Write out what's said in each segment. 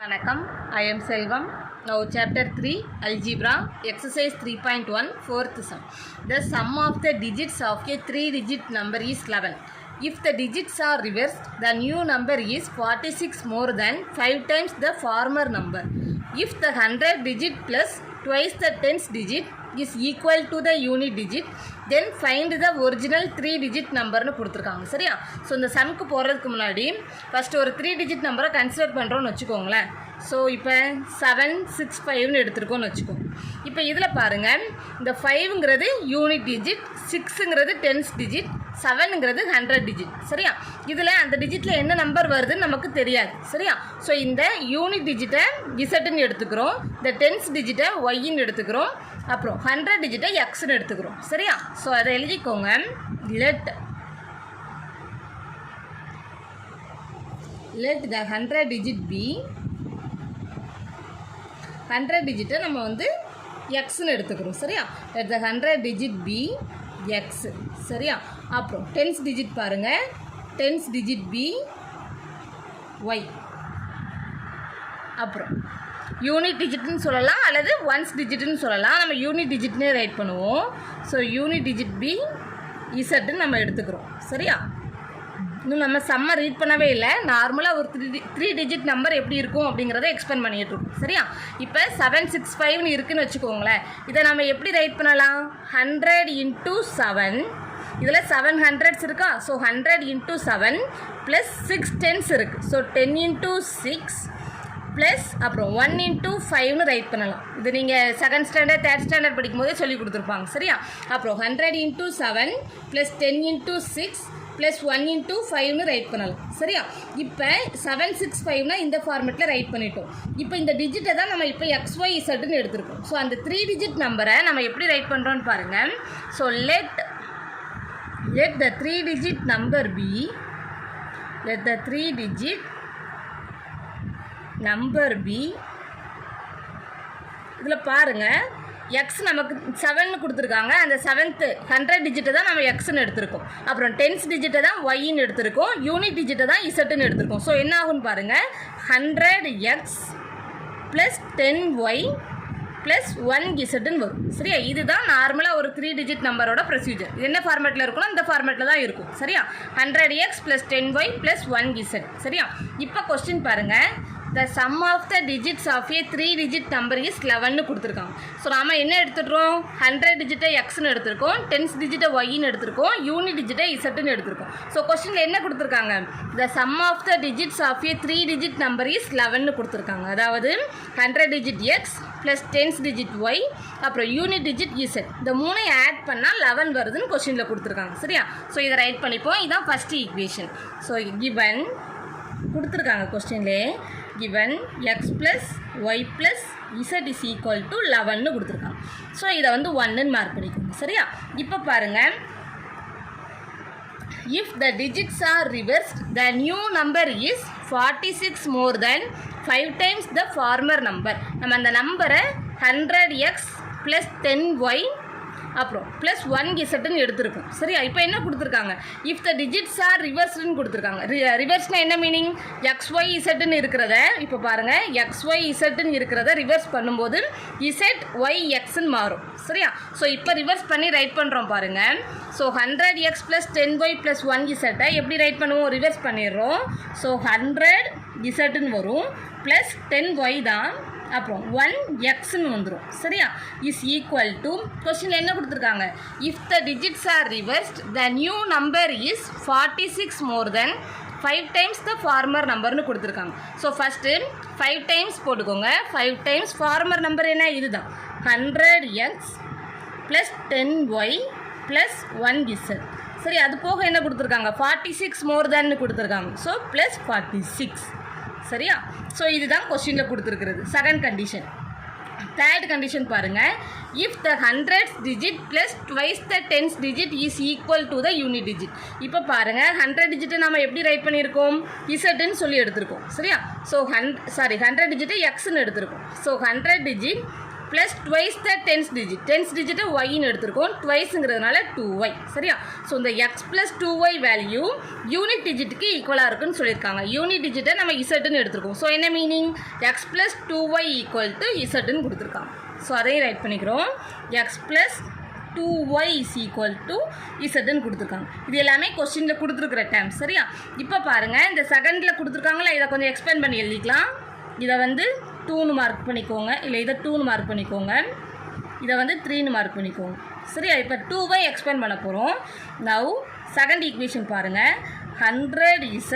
வணக்கம், I am Selvam. Now chapter 3 Algebra exercise 3.1 fourth sum. The sum of the digits of a 3-digit number is 11. If the digits are reversed, the new number is 46 more than 5 times the former number. If the 100 digit plus twice the tens digit is equal to the unit digit, then find the original 3-digit நம்பர்னு கொடுத்துருக்காங்க. சரியா? So இந்த சம்க்கு போகிறதுக்கு முன்னாடி first ஒரு 3-digit நம்பரை consider பண்ணுறோன்னு வச்சுக்கோங்களேன். ஸோ இப்போ 765ன்னு எடுத்துருக்கோன்னு வச்சுக்கோங்க. இப்போ இதில் பாருங்கள், இந்த 5ங்கிறது யூனிட் டிஜிட், 6ங்கிறது டென்ஸ் டிஜிட், 7ங்கிறது 100 டிஜிட். சரியா? இதில் அந்த டிஜிட்டில் என்ன நம்பர் வருதுன்னு நமக்கு தெரியாது. சரியா? ஸோ இந்த யூனிட் டிஜிட்டை இசட்டுன்னு எடுத்துக்கிறோம், இந்த டென்ஸ் டிஜிட்டை ஒய்ன்னு எடுத்துக்கிறோம், அப்புறம் 100 டிஜிட்டை எக்ஸ்ன்னு எடுத்துக்கிறோம். சரியா? ஸோ அதை எழுதிக்கோங்க. let the 100 digit be 100 டிஜிட்டை நம்ம வந்து எக்ஸ்ன்னு எடுத்துக்கிறோம். சரியா? let the 100 digit be X. சரியா? அப்புறம் டென்ஸ் டிஜிட் பாருங்கள், டென்ஸ் டிஜிட் பி ஒய். அப்புறம் யூனிட் டிஜிட்னு சொல்லலாம் அல்லது ஒன்ஸ் டிஜிட்னு சொல்லலாம். நம்ம யூனிட் டிஜிட்னே ரைட் பண்ணுவோம். ஸோ யூனிட் டிஜிட் பி இசட்டுன்னு நம்ம எடுத்துக்கிறோம். சரியா? இன்னும் நம்ம செம்ம ரீட் பண்ணவே இல்லை. நார்மலாக ஒரு த்ரீ டிஜிட் நம்பர் எப்படி இருக்கும் அப்படிங்கிறத எக்ஸ்பிளைன் பண்ணிகிட்டு இருக்கோம். சரியா? இப்போ 765ன்னு இருக்குதுன்னு வச்சுக்கோங்களேன். இதை நம்ம எப்படி ரைட் பண்ணலாம்? 100 × 7. இதில் 7 hundreds இருக்கா? ஸோ 100 × 7 ப்ளஸ் 6 டென்ஸ் இருக்குது. ஸோ 10 × 6 ப்ளஸ் அப்புறம் 1 × 5ன்னு ரைட் பண்ணலாம். இது நீங்கள் செகண்ட் ஸ்டாண்டர்ட் தேர்ட் ஸ்டாண்டர்ட் படிக்கும் போதே சொல்லி கொடுத்துருப்பாங்க. சரியா? அப்புறம் 100 × 7 ப்ளஸ் 10 × 6 ப்ளஸ் 1 × 5ன்னு ரைட் பண்ணலாம். சரியா? இப்போ 765னா இந்த ஃபார்மெட்டில் ரைட் பண்ணிட்டோம். இப்போ இந்த டிஜிட்டை தான் நம்ம இப்போ XY Z எடுத்துருக்கோம். ஸோ அந்த 3 டிஜிட் நம்பரை நம்ம எப்படி ரைட் பண்ணுறோன்னு பாருங்கள். So let the 3-digit number be, let the 3-digit number be, இதில் பாருங்கள், எக்ஸ் நமக்கு 7ன்னு கொடுத்துருக்காங்க. அந்த 7th 100 டிஜிட்டை தான் நம்ம எக்ஸ்ன்னு எடுத்திருக்கோம். அப்புறம் டென்ஸ் டிஜிட்டை தான் ஒய்ன்னு எடுத்திருக்கோம். யூனிட் டிஜிட்டை தான் இசட்டுன்னு எடுத்திருக்கோம். ஸோ என்ன ஆகுன்னு பாருங்கள், 100x plus 10y plus 1z வரும். சரியா? இதுதான் நார்மலாக ஒரு 3 டிஜிட் நம்பரோட ப்ரொசீஜர். இது என்ன ஃபார்மேட்டில் இருக்குன்னா இந்த ஃபார்மேட்டில் தான் இருக்கும். சரியா? 100x plus 10y plus 1z. சரியா? இப்போ கொஸ்டின் பாருங்கள், the sum of the digits of a 3-digit number is 11ன்னு கொடுத்துருக்காங்க. ஸோ நாம் என்ன எடுத்துடுறோம்? 100 டிஜிட்டை எக்ஸ்ன்னு எடுத்திருக்கோம், டென்ஸ் டிஜிட்டை ஒய்ன்னு எடுத்திருக்கோம், யூனிட் டிஜிட்டை இசட்டுன்னு எடுத்திருக்கோம். ஸோ கொஸ்டினில் என்ன கொடுத்துருக்காங்க? the sum of the digits of a 3-digit number is 11ன்னு கொடுத்துருக்காங்க. அதாவது 100 digit X plus tens digit Y அப்புறம் யூனிட் டிஜிட் இசட், இந்த மூணையும் ஆட் பண்ணால் 11 வருதுன்னு கொஸ்டினில் கொடுத்துருக்காங்க. சரியா? ஸோ இதை ரைட் பண்ணிப்போம். இதுதான் ஃபஸ்ட்டு ஈக்குவேஷன். ஸோ கிவன் கொடுத்துருக்காங்க கொஸ்டின்லே, given x plus y plus z is equal to 11ன்னு கொடுத்துருக்காங்க. ஸோ இதை வந்து 1ன்னு மார்க் பண்ணிக்கோங்க. சரியா? இப்போ பாருங்கள், if the digits are reversed, the new number is 46 more than 5 times the former number. நம்ம அந்த நம்பரை 100x plus 10y அப்புறம் ப்ளஸ் 1z எடுத்துருக்கோம். சரியா? இப்போ என்ன கொடுத்துருக்காங்க? இஃப் த டிஜிட்ஸ் ஆர் ரிவர்ஸ்டுன்னு கொடுத்துருக்காங்க. ரிவர்ஸ்னால் என்ன மீனிங்? XYZன்னு இருக்கிறத இப்போ பாருங்கள், XYZன்னு இருக்கிறத ரிவர்ஸ் பண்ணும்போது ZYXன்னு மாறும். சரியா? ஸோ இப்போ ரிவர்ஸ் பண்ணி ரைட் பண்ணுறோம் பாருங்கள். So 100x plus 10y plus 1z எப்படி ரைட் பண்ணுவோம்? ரிவர்ஸ் பண்ணிடுறோம். ஸோ 100zன்னு வரும் ப்ளஸ் 10y தான், அப்புறம் 1xன்னு வந்துடும். சரியா? இஸ் ஈக்குவல் டு கொஸ்டினில் என்ன கொடுத்துருக்காங்க? If the digits are reversed, the new number is 46 more than 5 times the former நம்பர்னு கொடுத்துருக்காங்க. ஸோ ஃபஸ்ட்டு 5 டைம்ஸ் போட்டுக்கோங்க. 5 டைம்ஸ் ஃபார்மர் நம்பர் என்ன? இதுதான் 100x plus 10y plus 1z. சரி, அது போக என்ன கொடுத்துருக்காங்க? 46 மோர் தென்னு கொடுத்துருக்காங்க. So plus 46. சரியா? ஸோ இதுதான் கொஸ்டினில் கொடுத்துருக்கிறது செகண்ட் கண்டிஷன். தேர்ட் கண்டிஷன் பாருங்கள், if the 100th digit plus twice the 10th digit is equal to the unit digit. இப்போ பாருங்கள், 100 டிஜிட்டை நம்ம எப்படி ரைட் பண்ணியிருக்கோம்? இசட்டுன்னு சொல்லி எடுத்திருக்கோம். சரியா? ஸோ 100 டிஜிட்டை எக்ஸ்ன்னு எடுத்திருக்கோம். So 100 digit plus twice the tens டிஜிட்டை ஒய்ன்னு எடுத்திருக்கோம், ட்வைஸுங்கிறதுனால 2y. சரியா? ஸோ இந்த x plus 2y value unit டிஜிட்டுக்கு ஈக்குவலாக இருக்குன்னு சொல்லியிருக்காங்க. யூனிட் டிஜிட்டை நம்ம இசட்டுன்னு எடுத்திருக்கோம். ஸோ என்ன meaning? X plus 2y equal to இசட்டுன்னு கொடுத்துருக்காங்க. ஸோ அதையும் ரைட் பண்ணிக்கிறோம். X plus 2y is equal to இசட்டுன்னு கொடுத்துருக்காங்க. இது எல்லாமே கொஸ்டினில் கொடுத்துருக்குற டைம். சரியா? இப்போ பாருங்கள், இந்த செகண்டில் கொடுத்துருக்காங்களா, இதை கொஞ்சம் எக்ஸ்பிளைன் பண்ணி எழுதிக்கலாம். இதை வந்து 2ன்னு மார்க் பண்ணிக்கோங்க, இல்லை இதை 2ன்னு மார்க் பண்ணிக்கோங்க, இதை வந்து 3ன்னு மார்க் பண்ணிக்கோங்க. சரியா? இப்போ 2y எக்ஸ்பிளைன் பண்ண போகிறோம். நவ் செகண்ட் ஈக்குவேஷன் பாருங்கள். 100z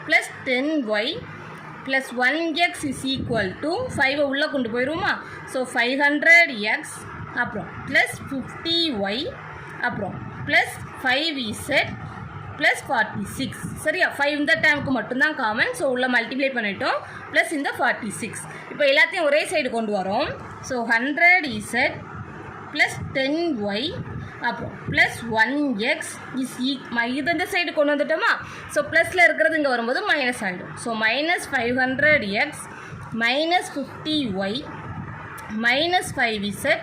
plus 10y plus 1x is equal to 5 உள்ளே கொண்டு போயிடுவோமா? ஸோ 500x அப்புறம் ப்ளஸ் 50y அப்புறம் ப்ளஸ் 5z ப்ளஸ் 46. சரியா? 5 இந்த டைமுக்கு மட்டும்தான் காமன். ஸோ உள்ள மல்டிப்ளை பண்ணிட்டோம், ப்ளஸ் இந்த 46. இப்போ எல்லாத்தையும் ஒரே சைடு கொண்டு வரோம். ஸோ 100z ப்ளஸ் 10y அப்புறம் ப்ளஸ் 1x இஸ் இது இந்த சைடு கொண்டு வந்துட்டோமா? ஸோ ப்ளஸில் இருக்கிறது இங்கே வரும்போது மைனஸ் ஆகிடும். So minus 500x minus 50y minus 5z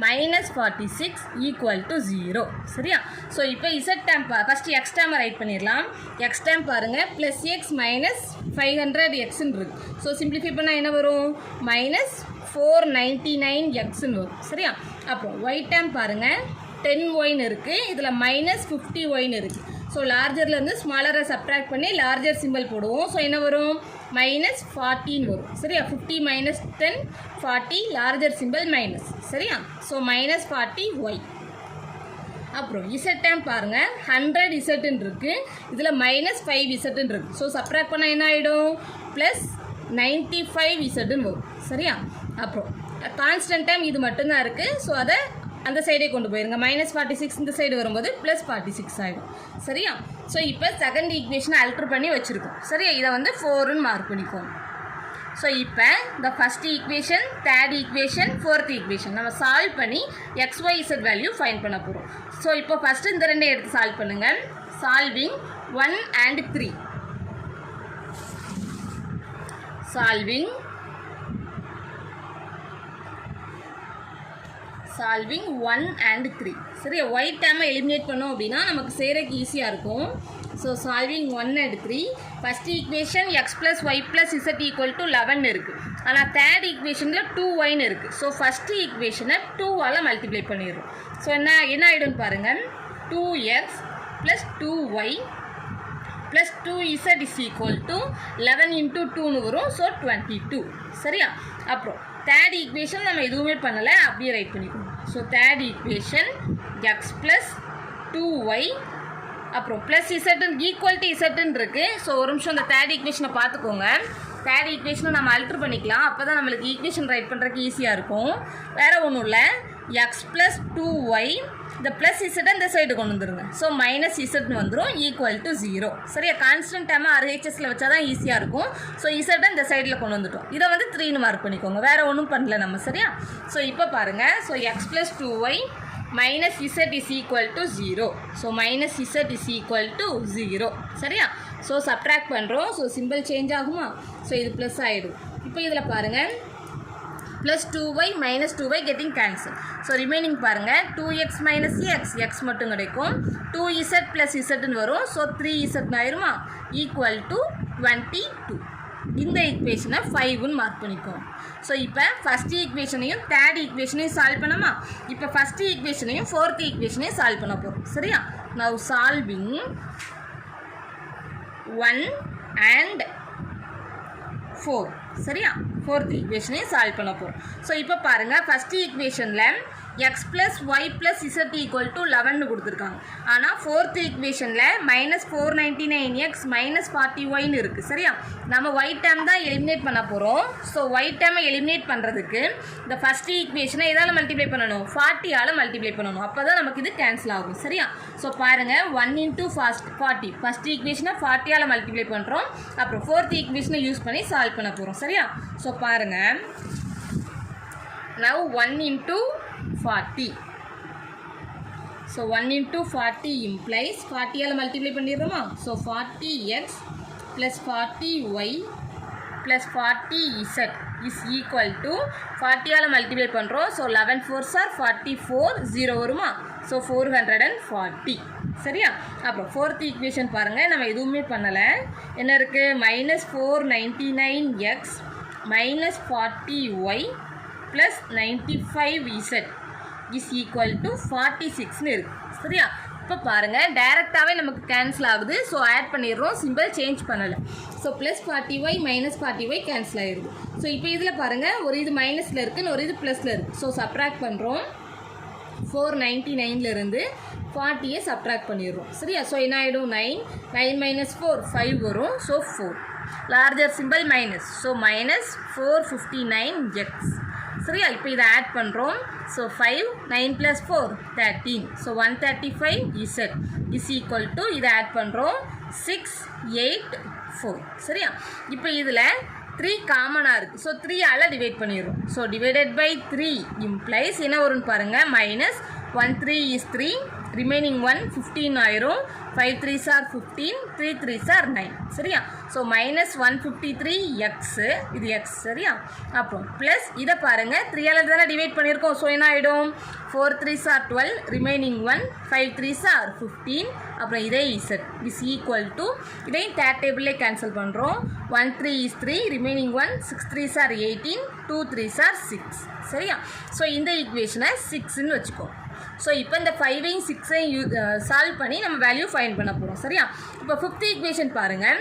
minus 46 equal to 0. சரியா? ஸோ இப்போ இசட் டேம் ஃபஸ்ட்டு எக்ஸ் டேமை ரைட் பண்ணிடலாம். எக்ஸ் டேம் பாருங்கள், ப்ளஸ் எக்ஸ் மைனஸ் 500xன்னு இருக்குது. ஸோ சிம்பிளிஃபை பண்ணால் என்ன வரும்? மைனஸ் 499xன்னு வரும். சரியா? அப்புறம் ஒய் டேம் பாருங்கள், 10yன்னு இருக்குது, இதில் மைனஸ் 50yன்னு இருக்குது. ஸோ லார்ஜர்லேருந்து ஸ்மாலரை சப்ட்ராக்ட் பண்ணி லார்ஜர் சிம்பிள் போடுவோம். ஸோ என்ன வரும்? மைனஸ் 14 வரும். சரியா? 50 மைனஸ் 10 40, லார்ஜர் சிம்பிள் மைனஸ். சரியா? So minus 40y. அப்புறம் இசட் டேம் பாருங்கள், 100 இசட்டுன்னு இருக்குது, இதில் மைனஸ் 5 இசட்டுன்னு இருக்குது. ஸோ சப்ட்ராக்ட் பண்ணால் என்ன ஆகிடும்? ப்ளஸ் 95 இசட்டுன்னு வரும். சரியா? அப்புறம் கான்ஸ்டன்ட் டைம் இது மட்டும்தான் இருக்குது. ஸோ அதை அந்த சைடே கொண்டு போயிருங்க. மைனஸ் 46 இந்த சைடு வரும்போது ப்ளஸ் 46 ஆகிடும். சரியா? ஸோ இப்போ செகண்ட் ஈக்குவேஷனை அல்ட்ரு பண்ணி வச்சுருக்கோம். சரியா? இதை வந்து 4ன்னு மார்க் பண்ணிக்கோங்க. ஸோ இப்போ இந்த first equation, third equation, fourth equation நம்ம சால்வ் பண்ணி XYZ வேல்யூ ஃபைண்ட் பண்ண போகிறோம். ஸோ இப்போ ஃபஸ்ட்டு இந்த ரெண்டை எடுத்து சால்வ் பண்ணுங்கள். Solving 1 and 3. Solving 1 and 3. சரியா? ஒய் டேமை எலிமினேட் பண்ணோம் அப்படின்னா நமக்கு செய்கிறதுக்கு ஈஸியாக இருக்கும். So solving 1 and 3. First equation X plus Y plus Z equal to 11 இருக்குது. ஆனால் தேர்ட் ஈக்குவேஷனில் 2yன்னு இருக்குது. ஸோ ஃபஸ்ட்டு ஈக்குவேஷனை 2ஆல் மல்டிப்ளை பண்ணிடுறோம். ஸோ என்ன ஆகிடும்னு பாருங்கள். 2x plus 2y plus 2z is equal to 11 into 2ன்னு வரும். ஸோ 22. சரியா? அப்புறம் தேர்ட் ஈக்குவேஷன் நம்ம எதுவுமே பண்ணலை, அப்படியே ரைட் பண்ணிக்கணும். So third equation X plus 2y அப்புறம் ப்ளஸ் இசட்டுன்னு ஈக்குவல் டு இசட்டுன்னு இருக்குது. ஸோ ஒரு நிமிஷம் அந்த தேர்ட் ஈக்குவேஷனை பார்த்துக்கோங்க. தேர்ட் ஈக்குவேஷனை நம்ம அல்ட்ரு பண்ணிக்கலாம். அப்போ தான் நம்மளுக்கு ஈக்குவேஷன் ரைட் பண்ணுறதுக்கு ஈஸியாக இருக்கும். வேறு ஒன்றும் இல்லை, எக்ஸ் ப்ளஸ் 2y இந்த ப்ளஸ் இசட்டை இந்த சைடு கொண்டு வந்துருங்க. ஸோ மைனஸ் இசட்னு வந்துடும், ஈக்குவல் டு 0. சரியா? கான்ஸ்டன்ட் டைமாக RHSல வச்சா தான் ஈஸியாக இருக்கும். ஸோ இசட்டை இந்த சைடில் கொண்டு வந்துட்டோம். இதை வந்து 3ன்னு மார்க் பண்ணிக்கோங்க. வேறு ஒன்றும் பண்ணல நம்ம. சரியா? ஸோ இப்போ பாருங்கள். So X plus 2y minus Z is equal to 0. So minus Z is equal to 0. சரியா? ஸோ சப்ட்ராக்ட் பண்ணுறோம். ஸோ சிம்பிள் சேஞ்ச் ஆகுமா? ஸோ இது ப்ளஸ் ஆகிடும். இப்போ இதில் பாருங்கள், plus 2y minus 2y getting cancel. So remaining பாருங்கள், 2x மைனஸ் எக்ஸ் மட்டும் கிடைக்கும். 2z ப்ளஸ் இசட்னு வரும். ஸோ 3z ஆயிருமா? Equal to 22. இந்த ஈக்குவேஷனை 5ன்னு மார்க் பண்ணிக்கோம். ஸோ இப்போ ஃபஸ்ட் ஈக்குவேஷனையும் தேர்ட் ஈக்குவேஷனையும் சால்வ் பண்ணோமா? இப்போ ஃபஸ்ட் ஈக்குவேஷனையும் ஃபோர்த் ஈக்குவேஷனையும் சால்வ் பண்ண போகிறோம். சரியா? Now solving 1 and 4. சரியா? ஃபோர்த் ஈக்குவேஷனையும் சால்வ் பண்ண போகிறோம். ஸோ இப்போ பாருங்கள், ஃபஸ்ட் ஈக்குவேஷனில் x plus Y plus Z equal to 11ன்னு கொடுத்துருக்காங்க. ஆனால் ஃபோர்த் ஈக்குவேஷனில் மைனஸ் 499x மைனஸ் 40yன்னு இருக்குது. சரியா? நம்ம ஒய் டேம் தான் எலிமினேட் பண்ண போகிறோம். ஸோ ஒய் டேமை எலிமினேட் பண்ணுறதுக்கு இந்த ஃபஸ்ட் ஈக்குவேஷனை எதால் மல்டிப்ளை பண்ணணும்? 40ஆல் மல்டிப்ளை பண்ணணும். அப்போ தான் நமக்கு இது கேன்சல் ஆகும். சரியா? ஸோ பாருங்கள், 1 இன்ட்டு 40. ஃபஸ்ட் ஈக்குவேஷனை 40ஆல் மல்டிப்ளை பண்ணுறோம். அப்புறம் ஃபோர்த் ஈக்குவேஷனை யூஸ் பண்ணி சால்வ் பண்ண போகிறோம். சரியா? ஸோ பாருங்கள், now 1 into 40. So 1 into 40 implies 40 all multiply பண்ணிடுறோமா? ஸோ 40x ப்ளஸ் 40y plus 40z is equal to 40 all multiply பண்ணுறோம். ஸோ 11 4s are 44 0 வருமா? ஸோ 440 சரியா? அப்புறம் ஃபோர்த் ஈக்குவேஷன் பாருங்கள், நம்ம எதுவுமே பண்ணலை. என்ன இருக்குது? -499x -40y plus 95z is equal to 46ன்னு இருக்குது சரியா? இப்போ பாருங்கள், டைரெக்டாகவே நமக்கு கேன்சல் ஆகுது. ஸோ ஆட் பண்ணிடுறோம், சிம்பிள் சேஞ்ச் பண்ணலை. ஸோ +40y -40y கேன்சல் ஆகிடுது. ஸோ இப்போ இதில் பாருங்கள், ஒரு இது மைனஸில் இருக்குன்னு ஒரு இது ப்ளஸில் இருக்குது. ஸோ சப்ராக்ட் பண்ணுறோம். 499லேருந்து 40யை சப்ராக்ட் பண்ணிடுறோம் சரியா? ஸோ என்ன ஆகிடும்? 9 - 4 5 வரும். So 4 larger simple minus. So -459x சரியா? இப்போ இதை ஆட் பண்ணுறோம். So 5 9 + 4 13. So 135z is equal to இதை ஆட் பண்ணுறோம் 684 சரியா? இப்போ இதில் 3 காமனாக இருக்குது. ஸோ 3 ஆல் டிவைட் பண்ணிடுறோம். ஸோ டிவைடட் பை 3 இம்ப்ளைஸ் என்ன வரும்னு பாருங்கள், -1 3 is 3 ரிமைனிங் 1 15 ஆயிரும். 5 3s are 15 3 3s are 9 சரியா? ஸோ -153x இது x சரியா? அப்புறம் ப்ளஸ் இதை பாருங்கள், 3 ஆல் தானே டிவைட் பண்ணியிருக்கோம். ஸோ என்ன ஆகிடும்? 4 3s are 12 remaining 1 5 3s are 15 அப்புறம் இதே z இஸ் ஈக்குவல் டு இதையும் தேர்ட் டேபிளே கேன்சல் பண்ணுறோம். 1 3 is 3 remaining 1 6 3s are 18 2 3s are 6 சரியா? ஸோ இந்த ஈக்குவேஷனை 6ன்னு வச்சுக்கோ. ஸோ இப்போ இந்த 5ஐயும் 6ஐயும் சால்வ் பண்ணி நம்ம வேல்யூ ஃபைண்ட் பண்ண போகிறோம் சரியா? இப்போ ஃபிஃப்த் ஈக்குவேஷன் பாருங்கள்,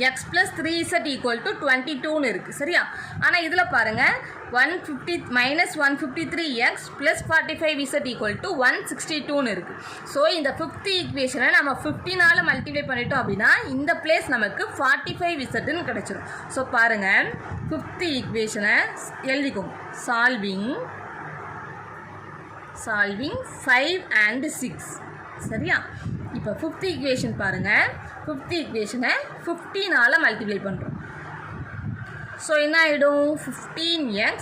x + 3z = 22ன்னு இருக்குது சரியா? ஆனால் இதில் பாருங்கள், -153x + 45z = 162ன்னு இருக்குது. ஸோ இந்த ஃபிஃப்த் ஈக்குவேஷனை நம்ம 15ஆல் மல்டிப்ளை பண்ணிட்டோம் அப்படின்னா இந்த பிளேஸ் நமக்கு 45zன்னு கிடச்சிரும். ஸோ பாருங்கள், ஃபிஃப்த் ஈக்குவேஷனை எழுதிக்கோங்க. சால்விங் 5 and 6 சரியா? இப்போ ஃபிஃப்த் ஈக்குவேஷன் பாருங்கள், ஃபிஃப்த் ஈக்குவேஷனை 15ஆல் மல்டிப்ளை பண்ணுறோம். ஸோ என்ன ஆகிடும்? 15x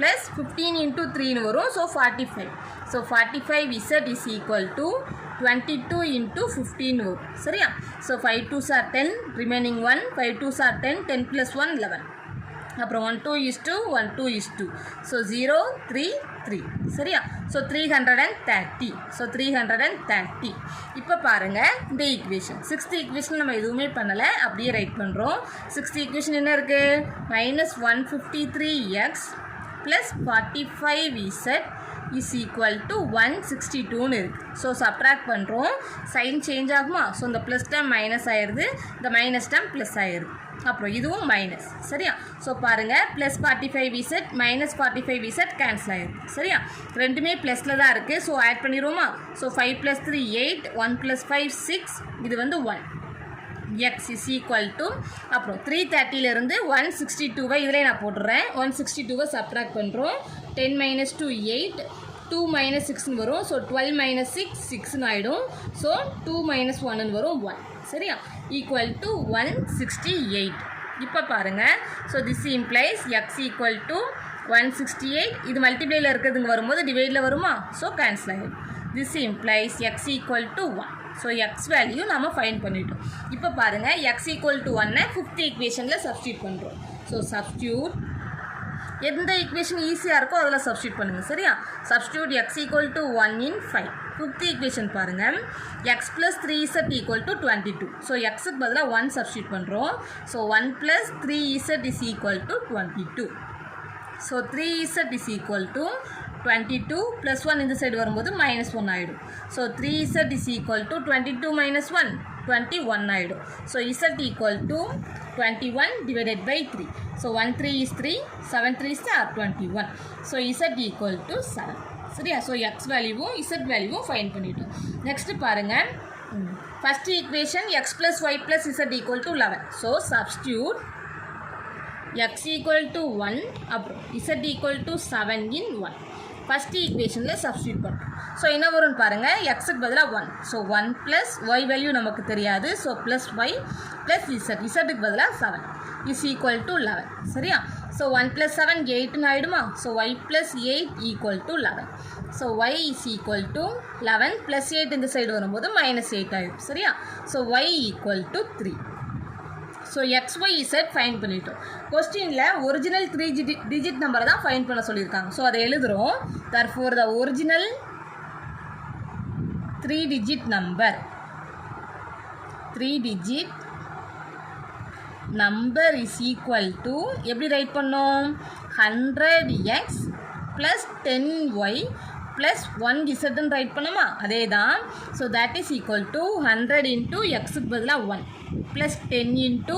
+ 15 × 3ன்னு வரும். So 45. So 45z is equal to 22 × 15 வரும் சரியா? So 5 2s are 10 remaining 1 5 2s are 10 10 + 1 11 அப்புறம் 1 2 is 2 1 2 is 2. ஸோ 0 3 3 சரியா? ஸோ 330. ஸோ 330. இப்போ பாருங்கள் இந்த ஈக்குவேஷன் சிக்ஸ்த் ஈக்குவேஷன் நம்ம எதுவுமே பண்ணலை, அப்படியே ரைட் பண்ணுறோம். சிக்ஸ்த் ஈக்குவேஷன் என்ன இருக்குது? -153x + 45z is equal to 162ன்னு இருக்குது. ஸோ சப்ராக்ட் பண்ணுறோம். சைன் சேஞ்ச் ஆகுமா? ஸோ இந்த ப்ளஸ் டைம் மைனஸ் ஆயிடுது, இந்த மைனஸ் டைம் ப்ளஸ் ஆயிடுது. அப்புறம் இதுவும் மைனஸ் சரியா? ஸோ பாருங்கள், +45z -45z கேன்சல் ஆயிடுது சரியா? ரெண்டுமே ப்ளஸில் தான் இருக்குது. So add பண்ணிடுவோமா? ஸோ 5 + 3 8 1 + 5 6 இது வந்து 1 x is equal to அப்புறம் 330லேருந்து 162வை இதில் நான் போட்டுறேன். 162வை சப்ராக்ட் பண்ணுறோம். 10 - 2 8 2 - 6ன்னு வரும். ஸோ 12 - 6 6ன்னு ஆகிடும். ஸோ 2 - 1ன்னு வரும் 1 சரியா? Equal to 168. இப்போ பாருங்கள், so this implies x equal to 168. இது மல்டிப்ளையில் இருக்கிறதுங்க வரும்போது டிவைடில் வருமா? ஸோ கேன்சல் ஆகிடும். This implies x equal to 1. So X value நம்ம ஃபைண்ட் பண்ணிட்டோம். இப்போ பாருங்கள், x ஈக்குவல் டு 1 ஃபிஃப்த் ஈக்குவேஷனில் சப்ஸ்டியூட் பண்ணுறோம். ஸோ சப்ஸ்டியூட் எந்த ஈக்குவேஷன் ஈஸியாக இருக்கோ அதில் சப்ஸ்டியூட் பண்ணுங்கள் சரியா? Substitute x equal to 1 in 5. Fifth equation பாருங்கள், x + 3z = 22. ஸோ எக்ஸுக்கு பதிலாக 1 சப்ஸ்டியூட் பண்ணுறோம். So 1 + 3z is equal to 22. So 3z is equal to 22 + 1 இந்த சைடு வரும்போது -1 ஆகிடும். So 3z is equal to 22 - 1 21 ஆகிடும். So z equal to 21 divided by 3. So 1 3 is 3 7 3s are 21. So z equal to 7 சரியா? So X வேல்யூவும் z வேல்யூவும் find பண்ணிட்டோம். Next பாருங்கள், first equation x + y + z = 11. So substitute x equal to 1 அப்புறம் z equal to 7 in 1. First ஈக்குவேஷனில் substitute பண்ணுறோம். So என்ன வரும்னு பாருங்கள், எக்ஸுக்கு பதிலாக 1. ஸோ 1 + y வேல்யூ நமக்கு தெரியாது. ஸோ +y + z, zக்கு பதிலாக 7 is equal to 11 சரியா? ஸோ 1 + 7 8ன்னு ஆகிடுமா? So y + 8 equal to 11. So y is equal to 11 + 8 இந்த சைடு வரும்போது -8 ஆகிடும் சரியா? So y equal to 3. So XYZ find பண்ணிட்டோம். கொஸ்டினில் ஒரிஜினல் 3 digit நம்பரை தான் ஃபைண்ட் பண்ண சொல்லியிருக்காங்க. ஸோ அதை எழுதுகிறோம். Therefore the original 3 digit number is equal to எப்படி ரைட் பண்ணோம்? 100x plus 10y plus 1z right பண்ணோமா? அதே தான். So that is equal to 100 into எக்ஸுக்கு பதிலாக 1 ப்ளஸ் 10 இன்ட்டு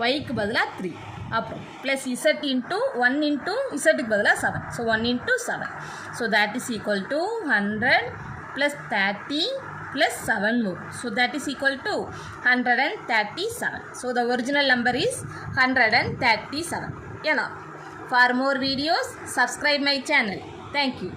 ஒய்க்கு பதிலாக 3 அப்புறம் ப்ளஸ் இசட் இன்ட்டு 1 இன்ட்டு இசட்டுக்கு பதிலாக 7. So 1 into 7. So that is equal to 100 plus 30 plus 7 more. So that is equal to 137. So the original number is 137. Enough. For more videos, subscribe my channel. Thank you.